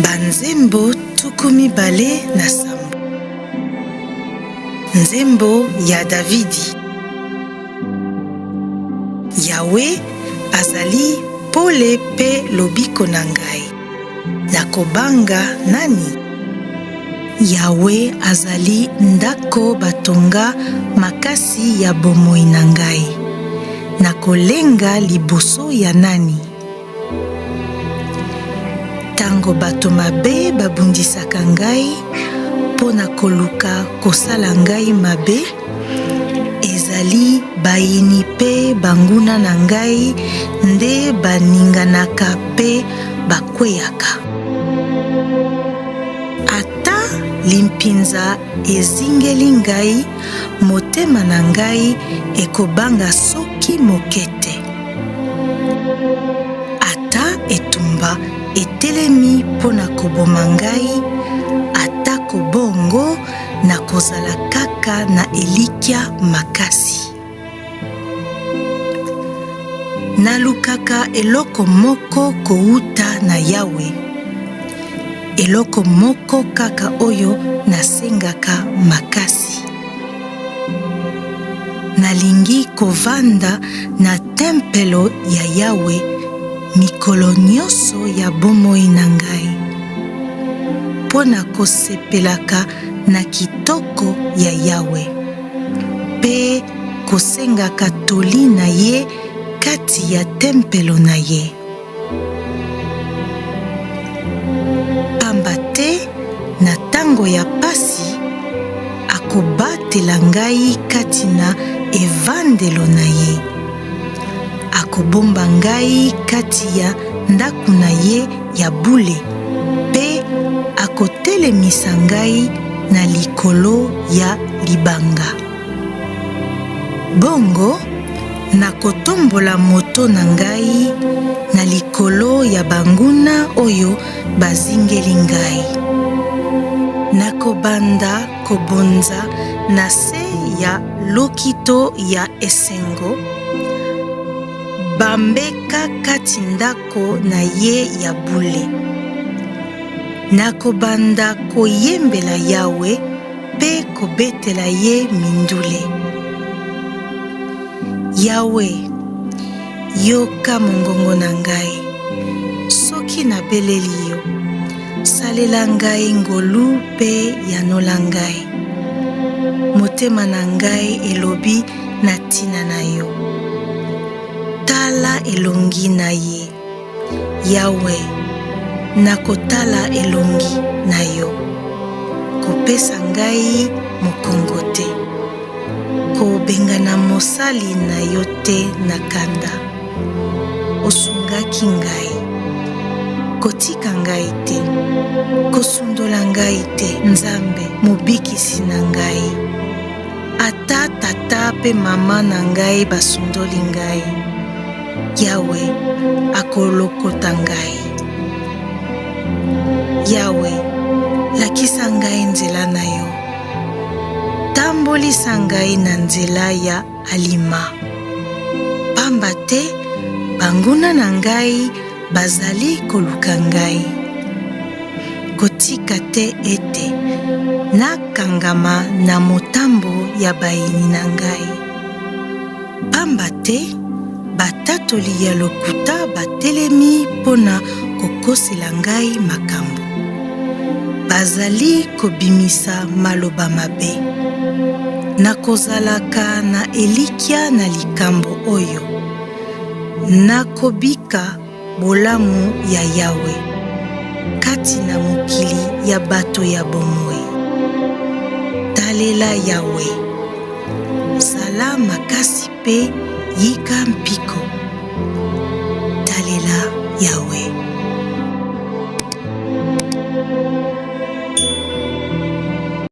Banzembo 27. Nzembo ya Davidi. Yawe azali pole pe lobiko na ngai. Nakobanga nani? Yawe azali ndako batonga makasi ya bomoi na ngai. Nakolenga liboso ya nani? Tango bato mabe babundisaka ngai mpo na koluka kosala ngai mabe, ezali bayini pe banguna na ngai nde baninganaka pe bakweyaka. Ata limpinza ezingeli ngai, motema na ngai ekobanga soki moke te. Ata etumba etelemi mpo na koboma ngai, atako bongo nakozala kaka na elikya makasi. Nalukaka eloko moko kouta na Yawe, eloko moko kaka oyo nasengaka makasi. Nalingi kovanda na tempelo ya Yawe mikolo nyonso ya bomoi na ngai, mpo na kosepelaka na kitoko ya Yawe, mpe kosengaka toli na Ye kati ya tempelo na Ye. Pamba te na tango ya pasi akobatela ngai kati na evandelo na Ye, akobomba ngai kati ya ndako na Ye ya bule, mpe akotelemisa ngai na likolo ya libanga. Bongo nakotombola moto na ngai na likolo ya banguna oyo bazingeli ngai. Nakobanda kobonza na se ya lokito ya esengo, bambeka kati ndako na Ye ya bule. Nakobanda koyembela Yawe pe kobetela Ye mindule. Yawe, yoka mongongo na ngai, soki nabeleli Yo. Salela ngai ngolu pe yanola ngai. Motema na ngai elobi na tina na Yo. Tala elongi na Ye. Yawe, nakotala elongi na Yo. Kopesa ngai mokongo te, kobengana mosali na Yo te na kanda. Osungaki ngai, kotika ngai te, kosundola ngai te. Nzambe mobikisi na ngai, ata tata pe mama na ngai basundoli ngai, Yawe akolokota ngai. Yawe, lakisa ngai nzela na Yo, tambolisa ngai na nzela ya alima. Pamba te banguna na ngai bazali koluka ngai. Kotika te ete nakangama na motambo ya bayini na ngai. Pamba te batatoli ya lokuta batelemi mpo na kokosela ngai makambo. Bazali kobimisa maloba mabe. Nakozalaka na elikya na likambo oyo. Nakobika bolamu ya Yawe kati na mokili ya bato ya bomoi. Talela Yawe, zala makasi pe yika mpiko. Talela Yawe.